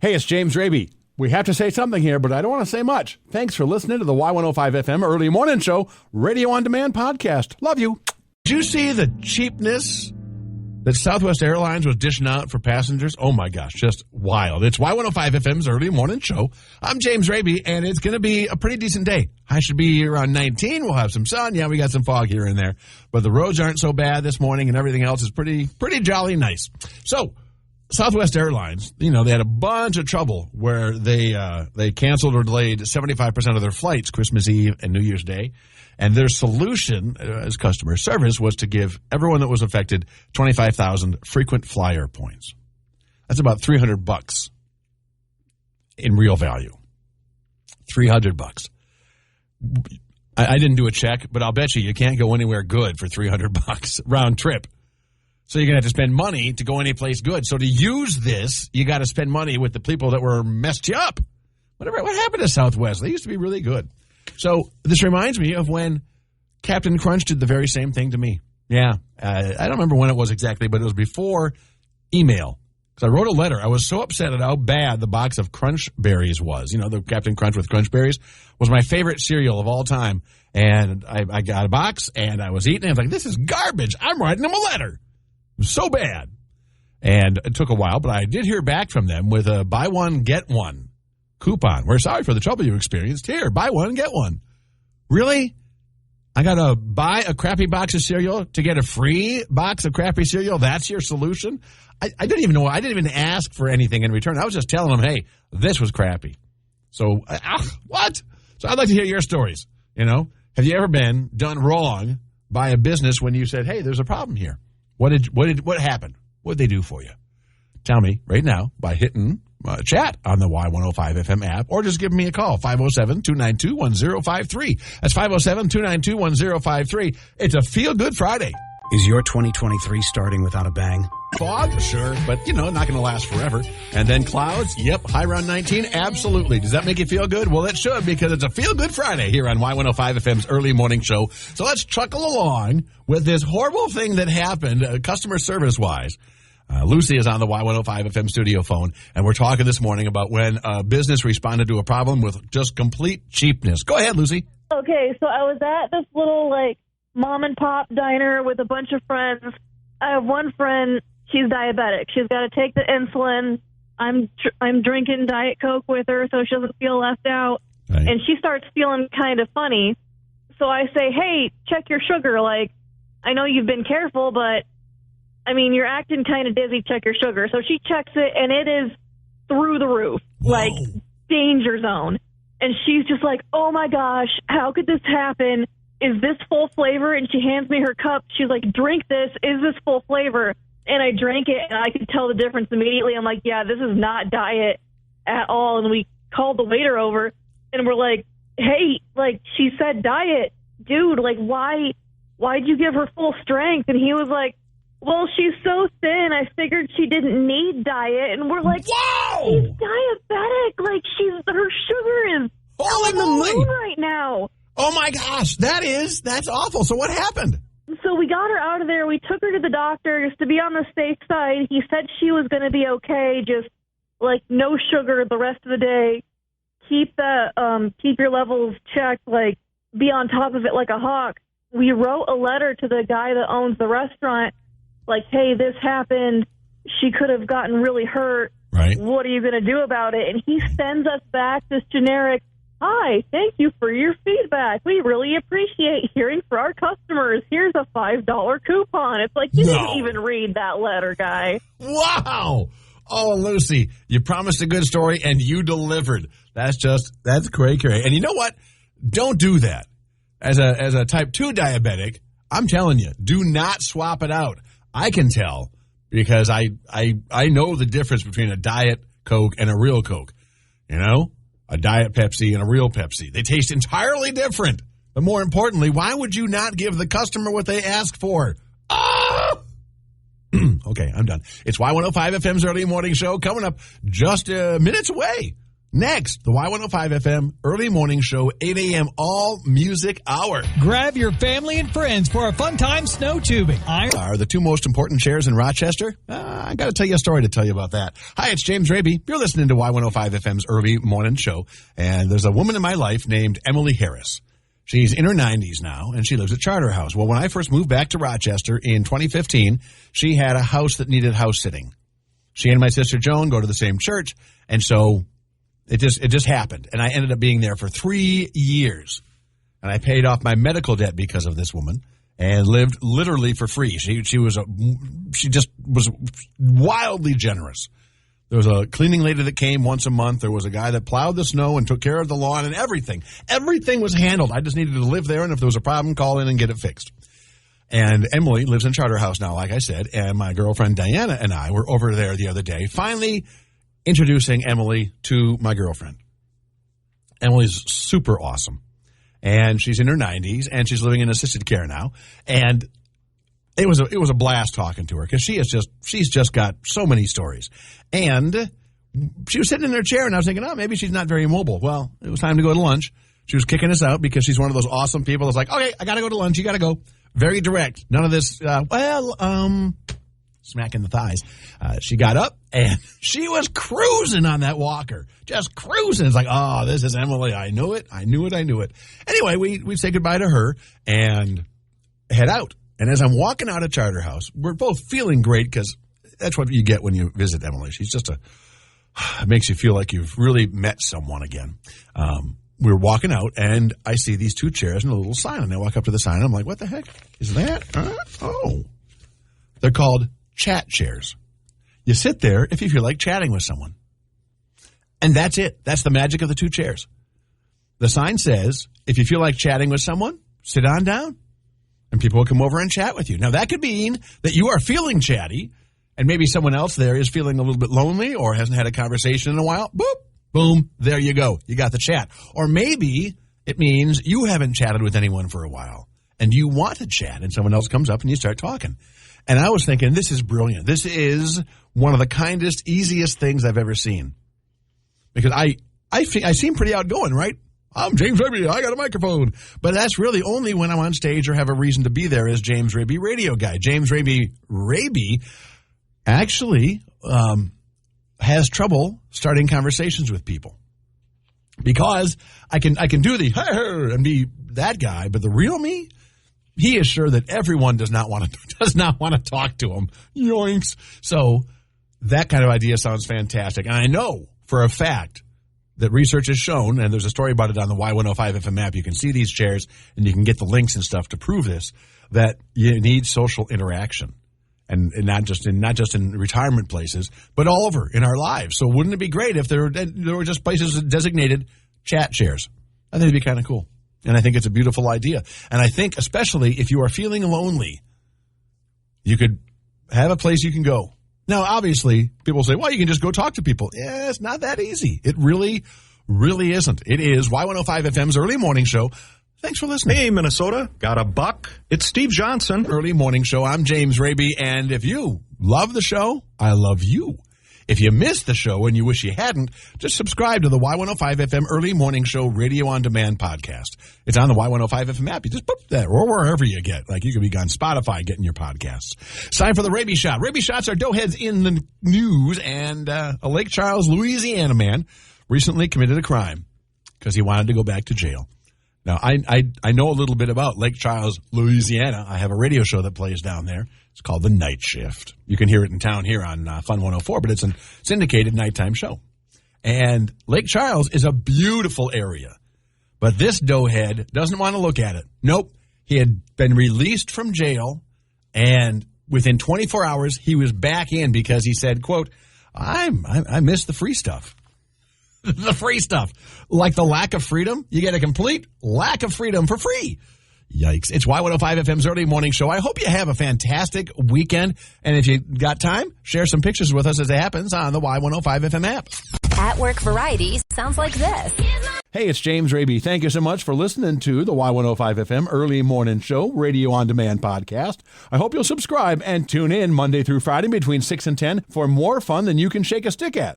Hey, it's James Raby. We have to say something here, but I don't want to say much. Thanks for listening to the Y105 FM Early Morning Show Radio On Demand podcast. Love you. Did you see the cheapness that Southwest Airlines was dishing out for passengers? Oh, my gosh, just wild. It's Y105 FM's Early Morning Show. I'm James Raby, and it's going to be a pretty decent day. I should be around 19. We'll have some sun. Yeah, we got some fog here and there. But the roads aren't so bad this morning, and everything else is pretty jolly nice. So, Southwest Airlines, they had a bunch of trouble where they canceled or delayed 75% of their flights Christmas Eve and New Year's Day. And their solution as customer service was to give everyone that was affected 25,000 frequent flyer points. That's about $300 in real value. $300. I didn't do a check, but I'll bet you can't go anywhere good for $300 round trip. So you're going to have to spend money to go any place good. So to use this, you got to spend money with the people that were messed you up. What happened to Southwest? They used to be really good. So this reminds me of when Captain Crunch did the very same thing to me. Yeah, I don't remember when it was exactly, but it was before email. Because I wrote a letter. I was so upset at how bad the box of Crunch Berries was. The Captain Crunch with Crunch Berries was my favorite cereal of all time. And I got a box, and I was eating it. I was like, this is garbage. I'm writing them a letter. So bad. And it took a while, but I did hear back from them with a buy one, get one coupon. We're sorry for the trouble you experienced. Here, buy one, get one. Really? I got to buy a crappy box of cereal to get a free box of crappy cereal? That's your solution? I didn't even know. I didn't even ask for anything in return. I was just telling them, hey, this was crappy. So, what? So I'd like to hear your stories. Have you ever been done wrong by a business when you said, hey, there's a problem here? What happened? What did they do for you? Tell me right now by hitting chat on the Y105 FM app, or just give me a call, 507-292-1053. That's 507-292-1053. It's a feel-good Friday. Is your 2023 starting without a bang? Fog? Sure, but, not going to last forever. And then clouds? Yep, high around 19? Absolutely. Does that make you feel good? Well, it should, because it's a feel-good Friday here on Y105 FM's Early Morning Show. So let's truckle along with this horrible thing that happened, customer service-wise. Lucy is on the Y105 FM studio phone, and we're talking this morning about when a business responded to a problem with just complete cheapness. Go ahead, Lucy. Okay, so I was at this little, mom-and-pop diner with a bunch of friends. I have one friend, she's diabetic. She's got to take the insulin. I'm drinking Diet Coke with her so she doesn't feel left out. Right. And she starts feeling kind of funny. So I say, hey, check your sugar. I know you've been careful, but, you're acting kind of dizzy. Check your sugar. So she checks it, and it is through the roof, Whoa. Danger zone. And she's just like, oh, my gosh, how could this happen? Is this full flavor? And she hands me her cup. She's like, drink this. Is this full flavor? And I drank it, and I could tell the difference immediately. I'm like, yeah, this is not diet at all. And we called the waiter over, and we're like, hey, she said diet. Dude, why'd you give her full strength? And he was like, well, she's so thin, I figured she didn't need diet. And we're like, whoa! She's diabetic. Her sugar is Holy on the moly! moon right now. Oh, my gosh. That's awful. So what happened? So we got her out of there. We took her to the doctor just to be on the safe side. He said she was going to be okay, just no sugar the rest of the day. Keep your levels checked, be on top of it like a hawk. We wrote a letter to the guy that owns the restaurant, hey, this happened. She could have gotten really hurt. Right. What are you going to do about it? And he sends us back this generic, hi, thank you for your feedback. We really appreciate hearing from our customers. Here's a $5 coupon. It's you didn't even read that letter, guy. Wow. Oh, Lucy, you promised a good story, and you delivered. That's great. And you know what? Don't do that. As a type 2 diabetic, I'm telling you, do not swap it out. I can tell because I know the difference between a Diet Coke and a real Coke. A Diet Pepsi and a real Pepsi. They taste entirely different. But more importantly, why would you not give the customer what they ask for? Ah! Okay, I'm done. It's Y105 FM's Early Morning Show coming up just minutes away. Next, the Y105 FM early morning show, 8 a.m. all music hour. Grab your family and friends for a fun time snow tubing. Are the two most important chairs in Rochester? I got to tell you a story to tell you about that. Hi, it's James Raby. You're listening to Y105 FM's early morning show, and there's a woman in my life named Emily Harris. She's in her 90s now, and she lives at Charterhouse. Well, when I first moved back to Rochester in 2015, she had a house that needed house sitting. She and my sister Joan go to the same church, and so it just happened. And I ended up being there for 3 years, and I paid off my medical debt because of this woman and lived literally for free. She just was wildly generous. There was a cleaning lady that came once a month. There was a guy that plowed the snow and took care of the lawn and everything. Everything was handled. I just needed to live there, and if there was a problem, call in and get it fixed. And Emily lives in Charterhouse now, like I said, and my girlfriend Diana and I were over there the other day, finally introducing Emily to my girlfriend. Emily's super awesome, and she's in her 90s, and she's living in assisted care now, and it was a blast talking to her because she's just got so many stories. And she was sitting in her chair, and I was thinking, oh, maybe she's not very mobile. Well, it was time to go to lunch. She was kicking us out because she's one of those awesome people that's like, okay, I got to go to lunch. You got to go. Very direct. None of this, smacking the thighs. She got up, and she was cruising on that walker. Just cruising. It's like, oh, this is Emily. I knew it. Anyway, we say goodbye to her and head out. And as I'm walking out of Charterhouse, we're both feeling great because that's what you get when you visit Emily. She's just it makes you feel like you've really met someone again. We're walking out, and I see these two chairs and a little sign. And I walk up to the sign, and I'm like, what the heck is that? Oh. They're called chat chairs. You sit there if you feel like chatting with someone. And that's it. That's the magic of the two chairs. The sign says, if you feel like chatting with someone, sit on down. And people will come over and chat with you. Now, that could mean that you are feeling chatty, and maybe someone else there is feeling a little bit lonely or hasn't had a conversation in a while. Boop, boom, there you go. You got the chat. Or maybe it means you haven't chatted with anyone for a while, and you want to chat, and someone else comes up and you start talking. And I was thinking, this is brilliant. This is one of the kindest, easiest things I've ever seen. Because I seem pretty outgoing, right? I'm James Raby. I got a microphone. But that's really only when I'm on stage or have a reason to be there as James Raby radio guy. James Raby actually has trouble starting conversations with people because I can do the hey and be that guy, but the real me, he is sure that everyone does not want to talk to him. Yoinks. So that kind of idea sounds fantastic, and I know for a fact that research has shown, and there's a story about it on the Y105 FM app. You can see these chairs, and you can get the links and stuff to prove this, that you need social interaction, and not just in retirement places, but all over in our lives. So wouldn't it be great if there were just places designated chat chairs? I think it'd be kind of cool, and I think it's a beautiful idea. And I think especially if you are feeling lonely, you could have a place you can go. Now, obviously, people say, well, you can just go talk to people. Yeah, it's not that easy. It really, really isn't. It is Y105 FM's early morning show. Thanks for listening. Hey, Minnesota. Got a buck? It's Steve Johnson. Early morning show. I'm James Raby. And if you love the show, I love you. If you missed the show and you wish you hadn't, just subscribe to the Y105 FM Early Morning Show Radio On Demand podcast. It's on the Y105 FM app. You just boop that, or wherever you get. Like you could be on Spotify getting your podcasts. It's time for the Raby Shot. Raby Shots are doughheads in the news, and a Lake Charles, Louisiana man recently committed a crime because he wanted to go back to jail. Now, I know a little bit about Lake Charles, Louisiana. I have a radio show that plays down there. It's called The Night Shift. You can hear it in town here on Fun 104, but it's a syndicated nighttime show. And Lake Charles is a beautiful area. But this doughhead doesn't want to look at it. Nope. He had been released from jail, and within 24 hours, he was back in because he said, quote, I miss the free stuff. The free stuff. Like the lack of freedom, you get a complete lack of freedom for free. Yikes. It's Y105 FM's early morning show. I hope you have a fantastic weekend. And if you got time, share some pictures with us as it happens on the Y105 FM app. At Work Variety sounds like this. Hey, it's James Raby. Thank you so much for listening to the Y105 FM Early Morning Show Radio On Demand podcast. I hope you'll subscribe and tune in Monday through Friday between 6 and 10 for more fun than you can shake a stick at.